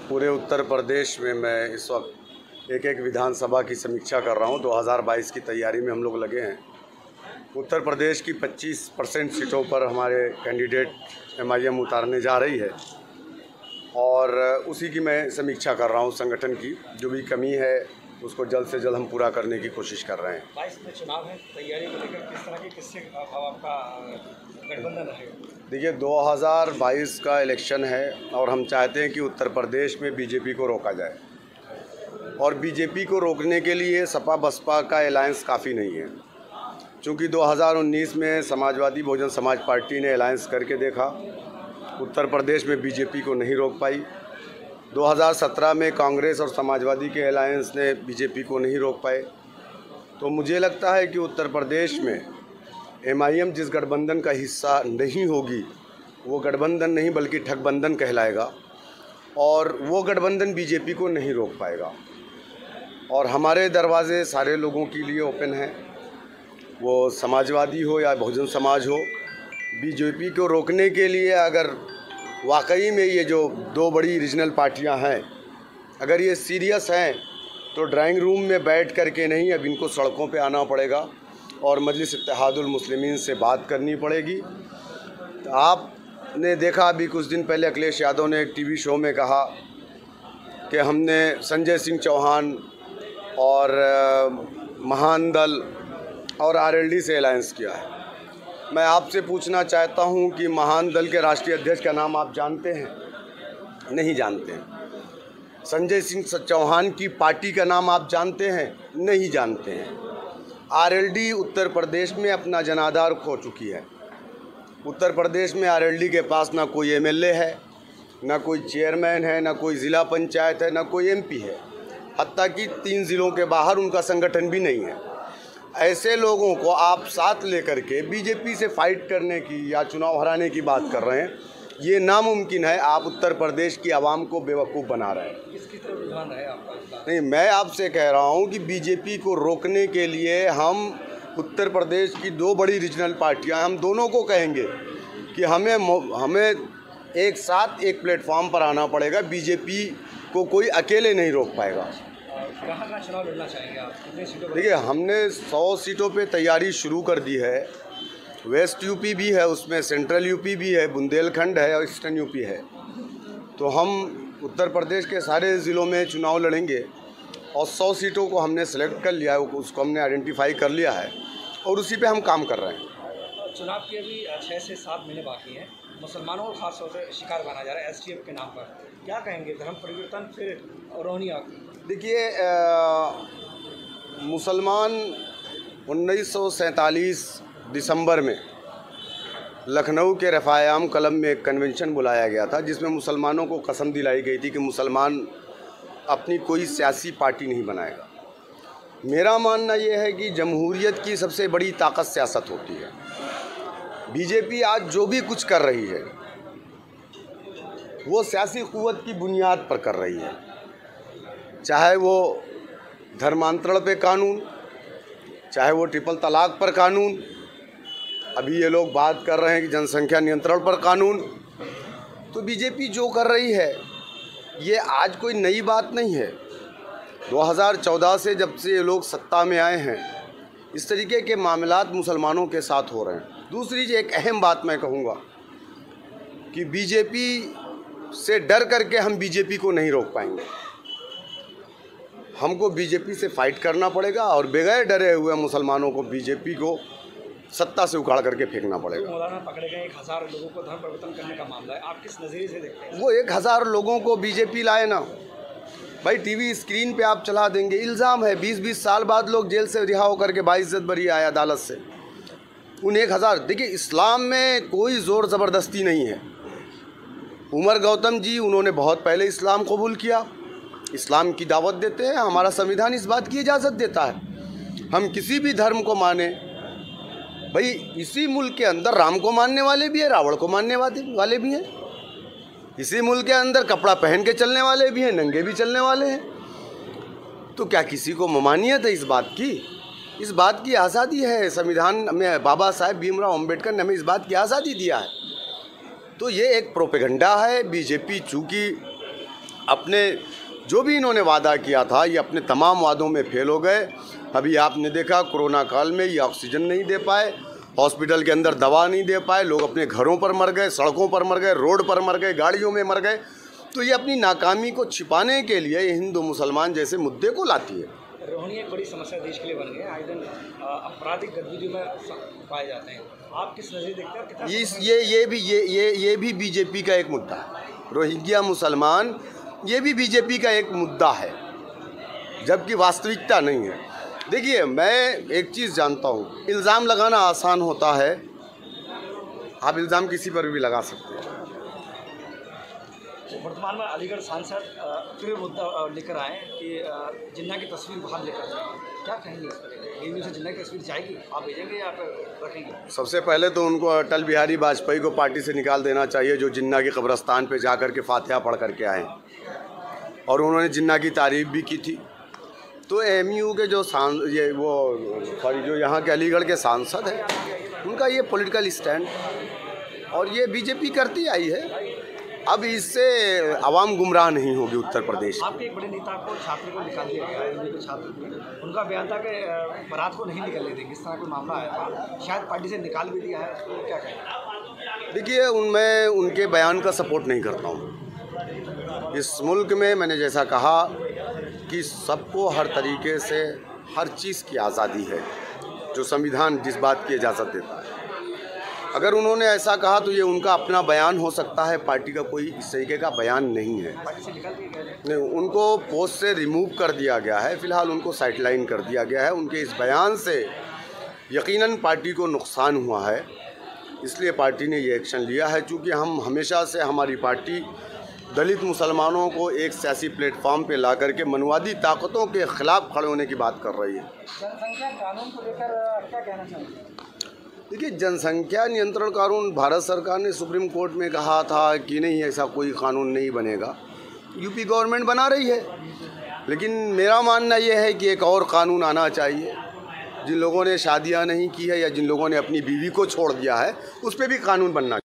पूरे उत्तर प्रदेश में मैं इस वक्त एक एक विधानसभा की समीक्षा कर रहा हूं। 2022 की तैयारी में हम लोग लगे हैं। उत्तर प्रदेश की 25% सीटों पर हमारे कैंडिडेट MIM उतारने जा रही है और उसी की मैं समीक्षा कर रहा हूं। संगठन की जो भी कमी है उसको जल्द से जल्द हम पूरा करने की कोशिश कर रहे हैं। 22 में चुनाव है, तैयारी को लेकर किस तरह की किससे आपका गठबंधन रहेगा? देखिए, 2022 का इलेक्शन है और हम चाहते हैं कि उत्तर प्रदेश में बीजेपी को रोका जाए और बीजेपी को रोकने के लिए सपा बसपा का अलायंस काफ़ी नहीं है। चूँकि 2019 में समाजवादी बहुजन समाज पार्टी ने अलायंस करके देखा, उत्तर प्रदेश में बीजेपी को नहीं रोक पाई। 2017 में कांग्रेस और समाजवादी के अलायंस ने बीजेपी को नहीं रोक पाए। तो मुझे लगता है कि उत्तर प्रदेश में MIM जिस गठबंधन का हिस्सा नहीं होगी वो गठबंधन नहीं बल्कि ठगबंधन कहलाएगा और वो गठबंधन बीजेपी को नहीं रोक पाएगा। और हमारे दरवाजे सारे लोगों के लिए ओपन हैं, वो समाजवादी हो या बहुजन समाज हो। बीजेपी को रोकने के लिए अगर वाकई में ये जो दो बड़ी रीजनल पार्टियां हैं, अगर ये सीरियस हैं तो ड्राइंग रूम में बैठ कर के नहीं, अब इनको सड़कों पे आना पड़ेगा और मजलिस इत्तेहादुल मुस्लिमीन से बात करनी पड़ेगी। तो आपने देखा अभी कुछ दिन पहले अखिलेश यादव ने एक TV शो में कहा कि हमने संजय सिंह चौहान और महान दल और RLD से अलायंस किया है। मैं आपसे पूछना चाहता हूं कि महान दल के राष्ट्रीय अध्यक्ष का नाम आप जानते हैं? नहीं जानते हैं। संजय सिंह चौहान की पार्टी का नाम आप जानते हैं? नहीं जानते हैं। RLD उत्तर प्रदेश में अपना जनाधार खो चुकी है। उत्तर प्रदेश में RLD के पास ना कोई MLA है, ना कोई चेयरमैन है, ना कोई ज़िला पंचायत है, ना कोई MP है। हत्ता कि 3 ज़िलों के बाहर उनका संगठन भी नहीं है। ऐसे लोगों को आप साथ लेकर के बीजेपी से फाइट करने की या चुनाव हराने की बात कर रहे हैं, ये नामुमकिन है। आप उत्तर प्रदेश की आवाम को बेवकूफ़ बना रहे हैं। किसकी तरफ रुझान है आपका? नहीं, मैं आपसे कह रहा हूं कि बीजेपी को रोकने के लिए हम उत्तर प्रदेश की दो बड़ी रीजनल पार्टियां, हम दोनों को कहेंगे कि हमें एक साथ एक प्लेटफॉर्म पर आना पड़ेगा। बीजेपी को कोई अकेले नहीं रोक पाएगा। कहाँ चुनाव लड़ना चाहेंगे आप? कितने सीटों? देखिए, हमने 100 सीटों पे तैयारी शुरू कर दी है। वेस्ट यूपी भी है, उसमें सेंट्रल यूपी भी है, बुंदेलखंड है और ईस्टर्न यूपी है। तो हम उत्तर प्रदेश के सारे ज़िलों में चुनाव लड़ेंगे और 100 सीटों को हमने सेलेक्ट कर लिया है, उसको हमने आइडेंटिफाई कर लिया है और उसी पे हम काम कर रहे हैं। चुनाव के अभी 6 से 7 महीने बाकी हैं। मुसलमानों को खास तौर से शिकार माना जा रहा है STF के नाम पर। क्या कहेंगे? धर्म परिवर्तन फिर रोहनी आग? देखिए, मुसलमान 1947 दिसंबर में लखनऊ के रफ़ायाम कलब में एक कन्वेंशन बुलाया गया था जिसमें मुसलमानों को कसम दिलाई गई थी कि मुसलमान अपनी कोई सियासी पार्टी नहीं बनाएगा। मेरा मानना यह है कि जमहूरियत की सबसे बड़ी ताकत सियासत होती है। बीजेपी आज जो भी कुछ कर रही है वो सियासी क़ुव्वत की बुनियाद पर कर रही है, चाहे वो धर्मांतरण पे कानून, चाहे वो ट्रिपल तलाक पर कानून, अभी ये लोग बात कर रहे हैं कि जनसंख्या नियंत्रण पर कानून। तो बीजेपी जो कर रही है ये आज कोई नई बात नहीं है। 2014 से जब से ये लोग सत्ता में आए हैं इस तरीके के मामलात मुसलमानों के साथ हो रहे हैं। दूसरी एक अहम बात मैं कहूँगा कि बीजेपी से डर करके हम बीजेपी को नहीं रोक पाएंगे। हमको बीजेपी से फाइट करना पड़ेगा और बगैर डरे हुए मुसलमानों को बीजेपी को सत्ता से उखाड़ करके फेंकना पड़ेगा। मौलाना पकड़े गए 1000 लोगों को धर्म परिवर्तन करने का मामला है, आप किस नज़रिए से देखते हैं? वो 1000 लोगों को बीजेपी लाए ना भाई, TV स्क्रीन पे आप चला देंगे। इल्ज़ाम है 20-20 साल बाद लोग जेल से रिहा होकर के बाइज्जत बरी आए अदालत से। उन 1000, देखिए इस्लाम में कोई ज़ोर ज़बरदस्ती नहीं है। उमर गौतम जी उन्होंने बहुत पहले इस्लाम कबूल किया, इस्लाम की दावत देते हैं। हमारा संविधान इस बात की इजाज़त देता है हम किसी भी धर्म को माने। भाई इसी मुल्क के अंदर राम को मानने वाले भी हैं, रावण को मानने वाले भी हैं। इसी मुल्क के अंदर कपड़ा पहन के चलने वाले भी हैं, नंगे भी चलने वाले हैं। तो क्या किसी को ममानियत है इस बात की? इस बात की आज़ादी है। संविधान में बाबा साहेब भीमराव अम्बेडकर ने हमें इस बात की आज़ादी दिया है। तो ये एक प्रोपेगेंडा है। बीजेपी चूँकि अपने जो भी इन्होंने वादा किया था ये अपने तमाम वादों में फेल हो गए। अभी आपने देखा कोरोना काल में ये ऑक्सीजन नहीं दे पाए, हॉस्पिटल के अंदर दवा नहीं दे पाए, लोग अपने घरों पर मर गए, सड़कों पर मर गए, रोड पर मर गए, गाड़ियों में मर गए। तो ये अपनी नाकामी को छिपाने के लिए ये हिंदू मुसलमान जैसे मुद्दे को लाती है। रोहिणी एक बड़ी समस्या देश के लिए बन गई है। आए दिन आपराधिक गतिविधियों में पाए जाते हैं। आप किस नज़रिए देखते हैं? कितना ये भी बीजेपी का एक मुद्दा है। रोहिंग्या मुसलमान ये भी बीजेपी का एक मुद्दा है, जबकि वास्तविकता नहीं है। देखिए, मैं एक चीज़ जानता हूँ, इल्ज़ाम लगाना आसान होता है, आप इल्ज़ाम किसी पर भी लगा सकते हैं। वर्तमान में अलीगढ़ सांसद फिर मुद्दा लेकर आए कि जिन्ना की तस्वीर बाहर लेकर जाए, क्या कहेंगे इस पर? AU से जिन्ना की तस्वीर जाएगी, आप भेजेंगे या फिर रखेंगे? सबसे पहले तो उनको अटल बिहारी वाजपेयी को पार्टी से निकाल देना चाहिए, जो जिन्ना की कब्रस्तान पे जा कर के फातिहा पढ़ करके आए और उन्होंने जिन्ना की तारीफ़ भी की थी। तो AMU के जो जो यहाँ के अलीगढ़ के सांसद हैं, उनका ये पॉलिटिकल स्टैंड और ये बीजेपी करती आई है। अब इससे आवाम गुमराह नहीं होगी उत्तर प्रदेश। आपके एक बड़े नेता को, छात्र को निकाल दिया गया है, के छात्र को, उनका बयान था कि बारात को नहीं निकलने देंगे, इस तरह कोई मामला आया था, शायद पार्टी से निकाल भी दिया है, उसको क्या कहें? देखिए, मैं उनके बयान का सपोर्ट नहीं करता हूँ। इस मुल्क में मैंने जैसा कहा कि सबको हर तरीके से हर चीज़ की आज़ादी है, जो संविधान जिस बात की इजाज़त देता है। अगर उन्होंने ऐसा कहा तो ये उनका अपना बयान हो सकता है, पार्टी का कोई इस तरीके का बयान नहीं है। नहीं, उनको पोस्ट से रिमूव कर दिया गया है, फ़िलहाल उनको साइडलाइन कर दिया गया है। उनके इस बयान से यकीनन पार्टी को नुकसान हुआ है, इसलिए पार्टी ने ये एक्शन लिया है। चूँकि हम हमेशा से, हमारी पार्टी दलित मुसलमानों को एक सियासी प्लेटफॉर्म पे ला करके मनवादी ताकतों के ख़िलाफ़ खड़े होने की बात कर रही है। जनसंख्या कानून को लेकर क्या कहना चाहिए? देखिए, जनसंख्या नियंत्रण कानून भारत सरकार ने सुप्रीम कोर्ट में कहा था कि नहीं, ऐसा कोई कानून नहीं बनेगा। यूपी गवर्नमेंट बना रही है, लेकिन मेरा मानना यह है कि एक और कानून आना चाहिए। जिन लोगों ने शादियां नहीं की है या जिन लोगों ने अपनी बीवी को छोड़ दिया है, उस पर भी कानून बनना